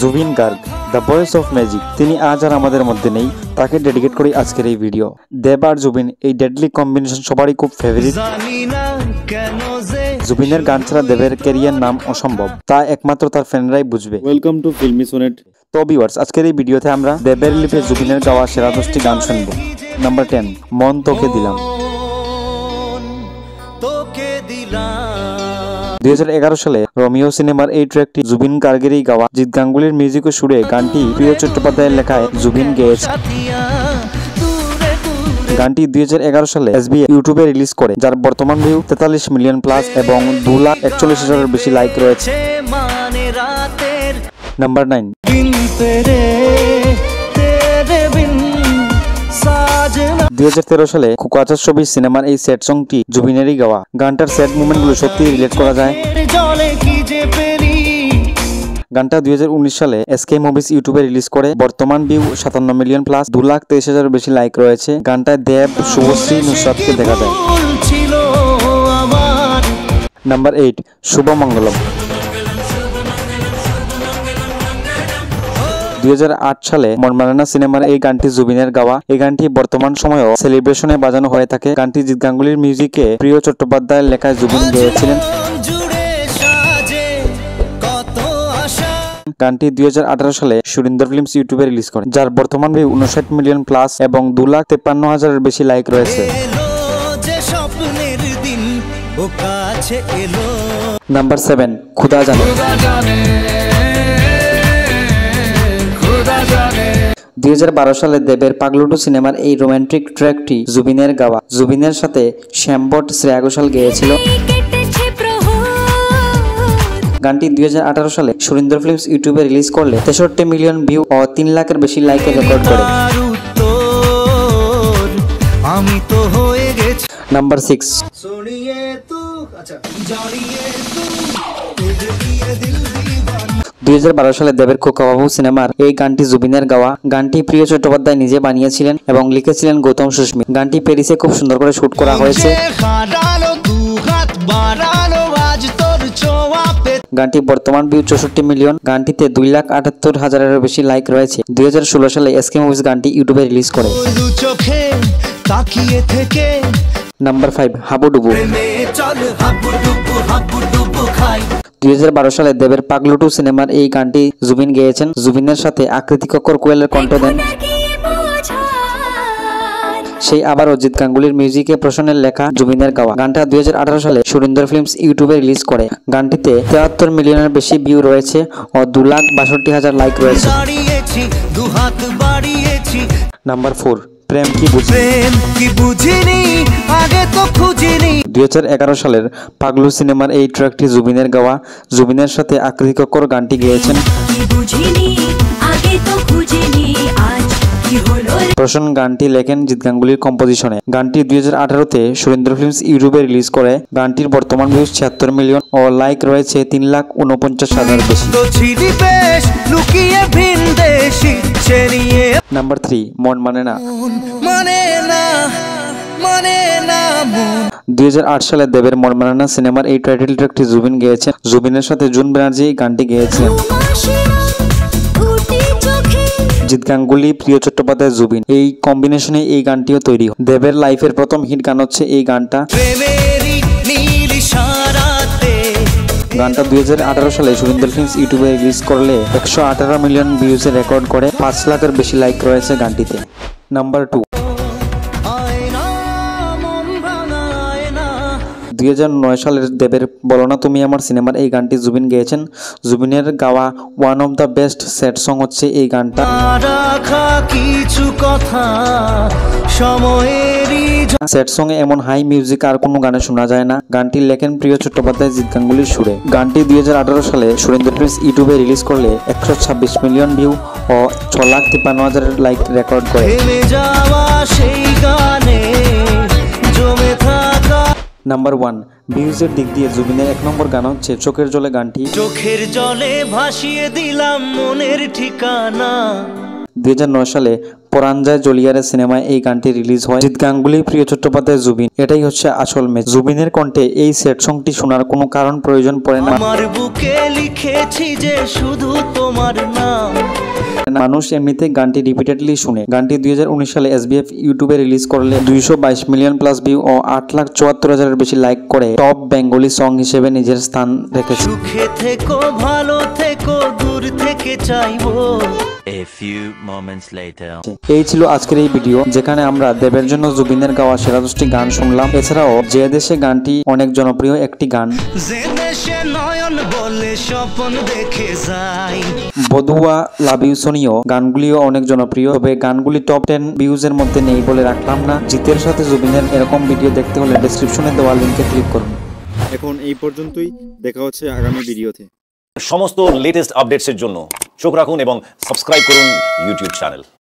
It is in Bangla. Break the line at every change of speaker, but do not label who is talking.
Zubeen Garg, the voice of magic, তিনি আজ আর আমাদের মধ্যে নেই। তাকে ডেডিকেট করি আজকের এই ভিডিও। দেব আর জুবিন, এই ডেডলি কম্বিনেশন সবারই খুব ফেভারিট। জুবিনের গান ছাড়া দেবের ক্যারিয়ার নাম অসম্ভব, তা একমাত্র তার ফ্যানরাই বুঝবে। Welcome to filmy sonnet. তো ভিউয়ার্স, আজকের এই ভিডিওতে আমরা দেবের লিপে জুবিনের গাওয়া সেরা 10টি গান শুনবো। নাম্বার 10, মন তোকে দিলাম। 2011 সালে রোমিও সিনেমার এই ট্র্যাকটি জুবিন গার্গেরই গাওয়া। জিৎ গাঙ্গুলির মিউজিক ও সুরে গানটি প্রিয় চট্টোপাধ্যায়ের লেখায় জুবিন গেয়েছে। গানটি 2011 সালে এসবি ইউটিউবে রিলিজ করে, যার বর্তমান ভিউ 43 মিলিয়ন প্লাস এবং 2,41,000 বেশি লাইক রয়েছে। নাম্বার 9, 2013 সালে খোকা ছবি সিনেমার এই স্যাড সংটি জুবিনেরই গাওয়া। গানটার স্যাড মুভমেন্ট গুলো সত্যি রিলেট করা যায়। গানটা 2019 সালে এসকে মুভিজ ইউটিউবে রিলিজ করে, বর্তমান ভিউ 57 মিলিয়ন প্লাস 2,23,000 বেশি লাইক রয়েছে। গানটায় দেব, শুভশ্রী, নুসরাতকে দেখা যায়। নাম্বার 8, শুভমঙ্গলম। 2008 সালে মনমারানা সিনেমার এই গানটি জুবিনের গাওয়া। এই গানটি বর্তমান সময়েও সেলিব্রেশনে বাজানো হয়ে থাকে। গানটি জিৎ গাঙ্গুলির মিউজিকে প্রিয় চট্টোপাধ্যায়ের লেখায় জুবিন গেয়েছিলেন। গানটি 2018 সালে সুরিন্দর ফিল্মস ইউটিউবে রিলিজ করে, যার বর্তমান ভিউ 59 মিলিয়ন প্লাস এবং 2,53,000 বেশি লাইক রয়েছে। নাম্বার 7, খুদা জানে। 2012 সালে দেবের পাগলুটু সিনেমার এই রোমান্টিক ট্র্যাকটি জুবিনের গাওয়া। জুবিনের সাথে শ্যামবট, শ্রেয়া ঘোষাল গেয়েছিল। গানটি 2018 সালে সুরিন্দর ফিল্মস ইউটিউবে রিলিজ করলে 63 মিলিয়ন ভিউ ও 3 লাখের বেশি লাইকের রেকর্ড করে। নাম্বার 6, 2012 সালে দেবের খোকা বাবু সিনেমার এই গানটি জুবিনের গাওয়া। গানটি প্রিয় চট্টোপাধ্যায় নিজে বানিয়েছিলেন এবং লিখেছিলেন গৌতম সুস্মিত। গানটি প্যারিসে খুব সুন্দর করে শুট করা হয়েছে। গানটি বর্তমান ভিউ 64 মিলিয়ন। গানটিতে 2,78,000 বেশি লাইক রয়েছে। 2016 সালে এসকে মুভিজ গানটি ইউটিউবে রিলিজ করে। নাম্বার 5, হাবুডুবু। 2012 সালে দেবের পাগলুটু সিনেমার এই গানটি জুবিন গেয়েছেন। জুবিনের সাথে আকৃতি কক্কর কোয়েলের কণ্ঠ দেন। সেই আবারও জিৎ গাঙ্গুলির মিউজিকে প্রসন্নের লেখা, জুবিনের গাওয়া। গানটা 2018 সালে সুরিন্দর ফিল্মস ইউটিউবে রিলিজ করে। গানটিতে 73 মিলিয়নের বেশি ভিউ রয়েছে ও 2,62,000 লাইক রয়েছে। নাম্বার 4, প্রেম কি বুঝিনি আগে তো খুঁজিনি। 2011 সালের পাগলু সিনেমার এই ট্র্যাকটি জুবিনের গাওয়া। জুবিনের সাথে আকৃতি কক্কর গানটি গেয়েছেন। প্রসন্ন গানটি লেখেন জিৎ গাঙ্গুলির কম্পোজিশনে। গানটি 2018-তে সুরিন্দর ফিল্মস ইউটিউবে রিলিজ করে। গানটির বর্তমান ভিউজ 76 মিলিয়ন ও লাইক রয়েছে 3,49,000 বেশি। নাম্বার 3, মন মানে না। 2008 সালে দেবের মনমারানা সিনেমার এই টাইটেল ট্র্যাকটি জুবিন গেয়েছেন। জুবিনের সাথে জুন ব্যানার্জি গানটি গেয়েছিলেন। জিৎ গাঙ্গুলি, প্রিয় চট্টোপাধ্যায়, জুবিন, এই কম্বিনেশনে এই গানটিও তৈরি হয়। দেবের লাইফের প্রথম হিট গান হচ্ছে এই গানটা। গানটা 2018 সালে সুরিন্দর ফিল্মস ইউটিউবে রিলিজ করলে 118 মিলিয়ন ভিউজের রেকর্ড করে। 5 লাখের বেশি লাইক রয়েছে গানটিতে। নাম্বার 2, 2009 সালের দেবের বলো না তুমি আমার সিনেমার এই গানটি জুবিন গেয়েছেন। জুবিনের গাওয়া one of the best sad song হচ্ছে এই গানটা। স্যাড সং এ এমন হাই মিউজিক আর কোনো গানে শোনা যায় না। গানটি লেখেন প্রিয় চট্টোপাধ্যায় জিৎ গাঙ্গুলির সুরে। গানটি 2018 সালে সুরিন্দর ফিল্মস ইউটিউবে রিলিজ করলে 126 মিলিয়ন ভিউ ও 6,53,000 লাইক রেকর্ড করে। নাম্বার 1, ভিউজের দিক দিয়ে জুবিনের 1 নম্বর গান হচ্ছে চোখের জলে গানটি। চোখের জলে ভাসিয়ে দিলাম মনের ঠিকানা। 2009 সালে পরাঞ্জয় জলিয়ারের সিনেমায় এই গানটি রিলিজ হয়। জিৎ গাঙ্গুলি, প্রিয় চট্টোপাধ্যায়, জুবিন, এটাই হচ্ছে আসল ম্যাচ। জুবিনের কণ্ঠে এই সেট সংটি শোনার কোনো কারণ প্রয়োজন পড়ে না।
আমার বুকে লিখেছি যে শুধু তোমার নাম।
মানুষ এমনিতে গানটি রিপিটেডলি শুনে। গানটি 2019 সালে SBF ইউটিউবে রিলিজ করলে 222 মিলিয়ন প্লাস ভিউ ও 8,74,000-এর বেশি লাইক করে টপ বেঙ্গলি সং হিসেবে নিজের স্থান রেখেছে।
সুখে থেকো, ভালো থেকো, দূর থেকে চাইবো।
A few moments later.
এই ছিল আজকের এই ভিডিও, যেখানে আমরা দেবের জন্য জুবিনের গাওয়া সেরা 10টি গান শুনলাম। এছাড়াও যে দেশে গানটি অনেক জনপ্রিয় একটি গান,
যে দেশে নয়ন বলে স্বপ্ন দেখে যাই।
বধুয়া লাভ ইউ সোনিও গানগুলিও অনেক জনপ্রিয়, তবে গানগুলি টপ 10 ভিউজের মধ্যে নেই বলে রাখলাম না। জিতের সাথে জুবিনের এরকম ভিডিও দেখতে হলে ডেসক্রিপশনে দেওয়া লিঙ্কে ক্লিক করুন।
এখন এই পর্যন্তই, দেখা হচ্ছে আগামী ভিডিওতে।
সমস্ত লেটেস্ট আপডেটসের জন্য চোখ রাখুন এবং সাবস্ক্রাইব করুন ইউটিউব চ্যানেল।